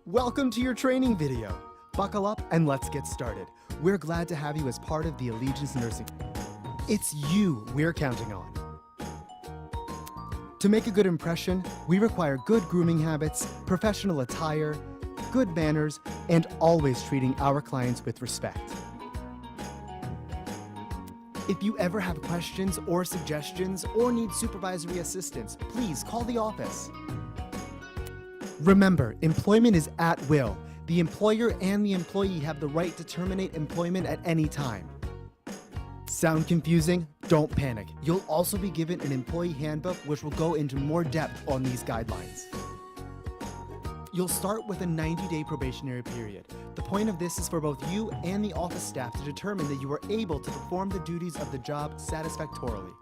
Welcome to your training video. Buckle up and let's get started. We're glad to have you as part of the Allegiance Nursing. It's you we're counting on. To make a good impression, we require good grooming habits, professional attire, good manners, and always treating our clients with respect. If you ever have questions or suggestions or need supervisory assistance, please call the office. Remember, employment is at will. The employer and the employee have the right to terminate employment at any time. Sound confusing? Don't panic. You'll also be given an employee handbook which will go into more depth on these guidelines. You'll start with a 90-day probationary period. The point of this is for both you and the office staff to determine that you are able to perform the duties of the job satisfactorily.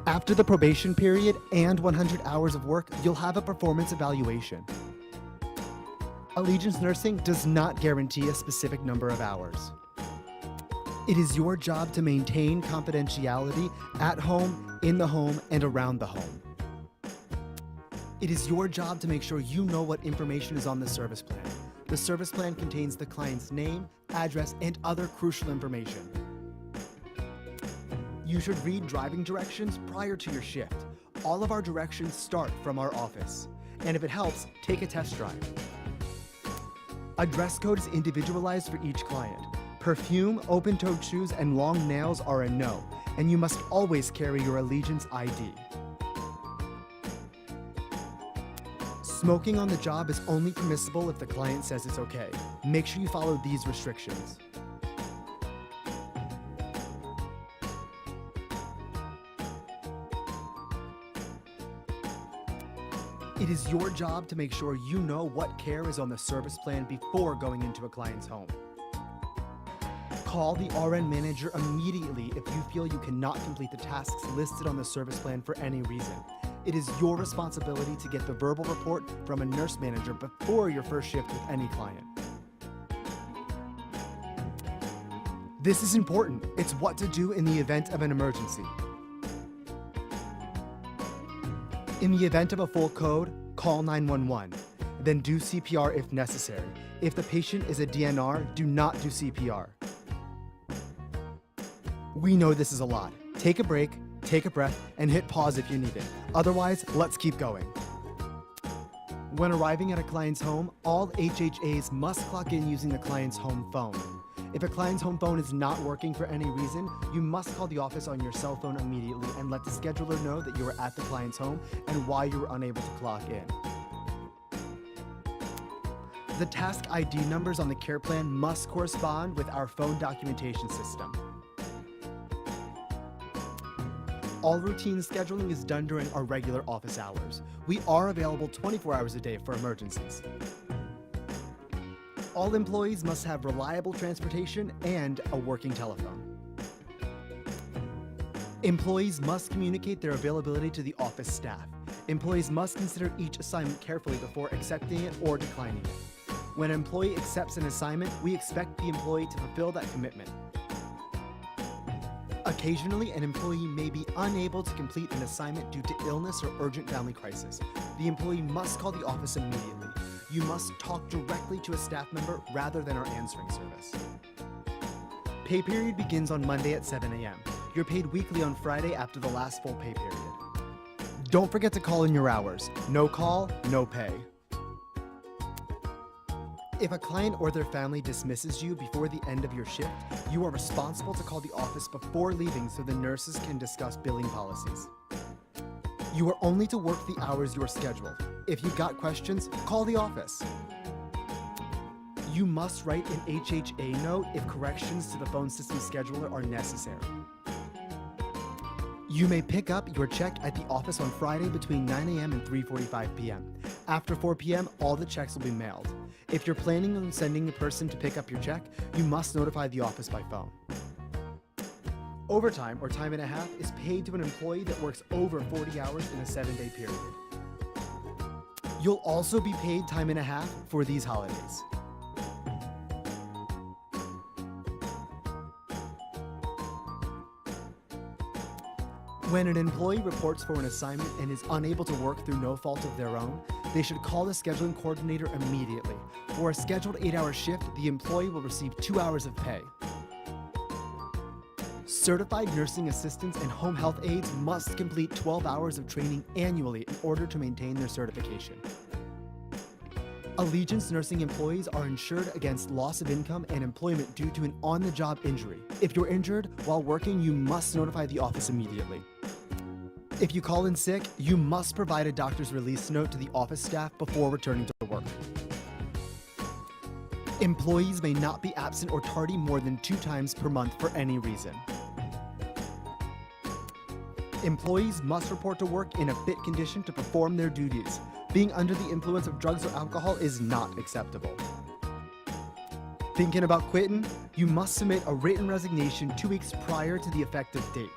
After the probation period and 100 hours of work, you'll have a performance evaluation. Allegiance Nursing does not guarantee a specific number of hours. It is your job to maintain confidentiality at home, in the home, and around the home. It is your job to make sure you know what information is on the service plan. The service plan contains the client's name, address, and other crucial information. You should read driving directions prior to your shift. All of our directions start from our office. And if it helps, take a test drive. A dress code is individualized for each client. Perfume, open-toed shoes, and long nails are a no, and you must always carry your Allegiance ID. Smoking on the job is only permissible if the client says it's okay. Make sure you follow these restrictions. It is your job to make sure you know what care is on the service plan before going into a client's home. Call the RN manager immediately if you feel you cannot complete the tasks listed on the service plan for any reason. It is your responsibility to get the verbal report from a nurse manager before your first shift with any client. This is important. It's what to do in the event of an emergency. In the event of a full code, call 911. Then do CPR if necessary. If the patient is a DNR, do not do CPR. We know this is a lot. Take a break, take a breath, and hit pause if you need it. Otherwise, let's keep going. When arriving at a client's home, all HHAs must clock in using the client's home phone. If a client's home phone is not working for any reason, you must call the office on your cell phone immediately and let the scheduler know that you are at the client's home and why you were unable to clock in. The task ID numbers on the care plan must correspond with our phone documentation system. All routine scheduling is done during our regular office hours. We are available 24 hours a day for emergencies. All employees must have reliable transportation and a working telephone. Employees must communicate their availability to the office staff. Employees must consider each assignment carefully before accepting it or declining it. When an employee accepts an assignment, we expect the employee to fulfill that commitment. Occasionally, an employee may be unable to complete an assignment due to illness or urgent family crisis. The employee must call the office immediately. You must talk directly to a staff member rather than our answering service. Pay period begins on Monday at 7 a.m. You're paid weekly on Friday after the last full pay period. Don't forget to call in your hours. No call, no pay. If a client or their family dismisses you before the end of your shift, you are responsible to call the office before leaving so the nurses can discuss billing policies. You are only to work the hours you are scheduled. If you've got questions, call the office. You must write an HHA note if corrections to the phone system scheduler are necessary. You may pick up your check at the office on Friday between 9 a.m. and 3:45 p.m. After 4 p.m., all the checks will be mailed. If you're planning on sending a person to pick up your check, you must notify the office by phone. Overtime, or time and a half, is paid to an employee that works over 40 hours in a 7-day period. You'll also be paid time and a half for these holidays. When an employee reports for an assignment and is unable to work through no fault of their own, they should call the scheduling coordinator immediately. For a scheduled 8-hour shift, the employee will receive 2 hours of pay. Certified nursing assistants and home health aides must complete 12 hours of training annually in order to maintain their certification. Allegiance nursing employees are insured against loss of income and employment due to an on-the-job injury. If you're injured while working, you must notify the office immediately. If you call in sick, you must provide a doctor's release note to the office staff before returning to work. Employees may not be absent or tardy more than 2 times per month for any reason. Employees must report to work in a fit condition to perform their duties. Being under the influence of drugs or alcohol is not acceptable. Thinking about quitting? You must submit a written resignation 2 weeks prior to the effective date.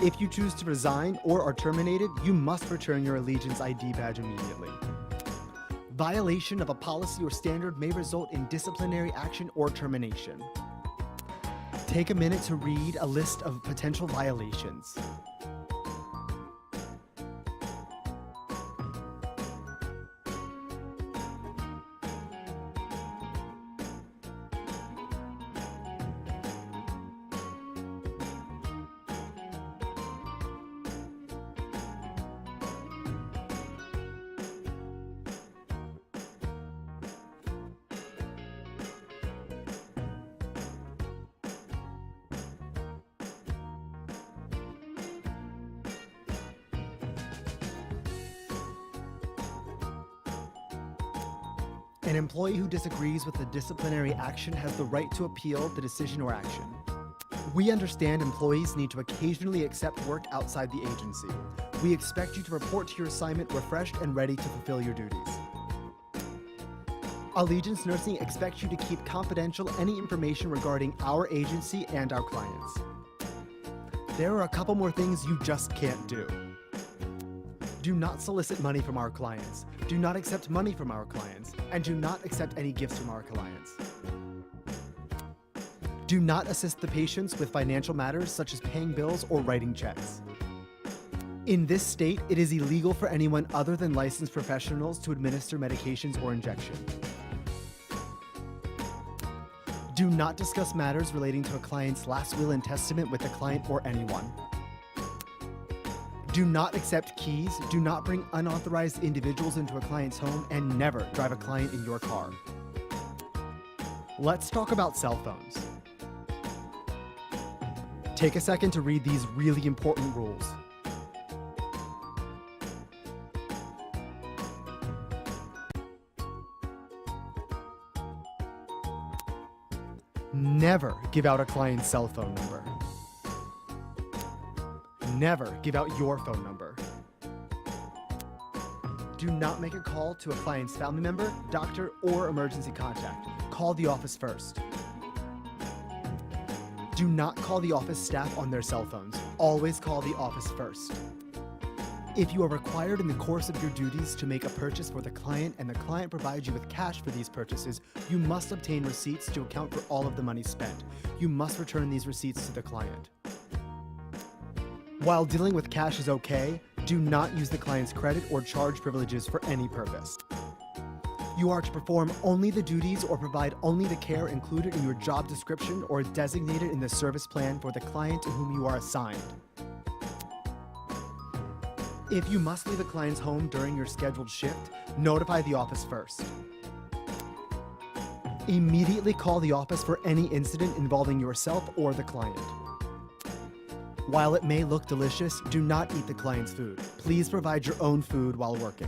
If you choose to resign or are terminated, you must return your Allegiance ID badge immediately. Violation of a policy or standard may result in disciplinary action or termination. Take a minute to read a list of potential violations. An employee who disagrees with the disciplinary action has the right to appeal the decision or action. We understand employees need to occasionally accept work outside the agency. We expect you to report to your assignment refreshed and ready to fulfill your duties. Allegiance Nursing expects you to keep confidential any information regarding our agency and our clients. There are a couple more things you just can't do. Do not solicit money from our clients. Do not accept money from our clients. And do not accept any gifts from our clients. Do not assist the patients with financial matters such as paying bills or writing checks. In this state, it is illegal for anyone other than licensed professionals to administer medications or injections. Do not discuss matters relating to a client's last will and testament with the client or anyone. Do not accept keys, do not bring unauthorized individuals into a client's home, and never drive a client in your car. Let's talk about cell phones. Take a second to read these really important rules. Never give out a client's cell phone number. Never give out your phone number. Do not make a call to a client's family member, doctor, or emergency contact. Call the office first. Do not call the office staff on their cell phones. Always call the office first. If you are required in the course of your duties to make a purchase for the client and the client provides you with cash for these purchases, you must obtain receipts to account for all of the money spent. You must return these receipts to the client. While dealing with cash is okay, do not use the client's credit or charge privileges for any purpose. You are to perform only the duties or provide only the care included in your job description or designated in the service plan for the client to whom you are assigned. If you must leave a client's home during your scheduled shift, notify the office first. Immediately call the office for any incident involving yourself or the client. While it may look delicious, do not eat the client's food. Please provide your own food while working.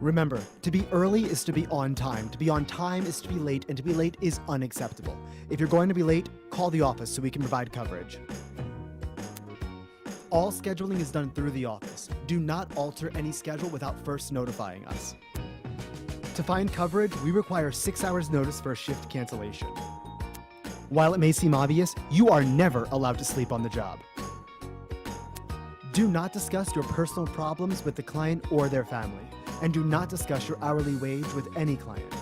Remember, to be early is to be on time. To be on time is to be late, and to be late is unacceptable. If you're going to be late, call the office so we can provide coverage. All scheduling is done through the office. Do not alter any schedule without first notifying us. To find coverage, we require 6 hours notice for a shift cancellation. While it may seem obvious, you are never allowed to sleep on the job. Do not discuss your personal problems with the client or their family, and do not discuss your hourly wage with any client.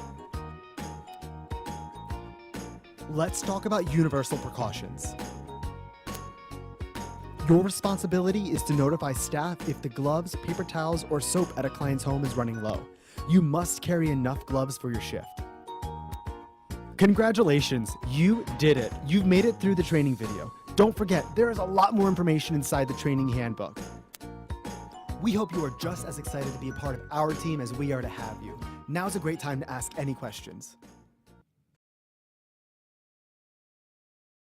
Let's talk about universal precautions. Your responsibility is to notify staff if the gloves, paper towels, or soap at a client's home is running low. You must carry enough gloves for your shift. Congratulations, you did it. You've made it through the training video. Don't forget, there is a lot more information inside the training handbook. We hope you are just as excited to be a part of our team as we are to have you. Now's a great time to ask any questions.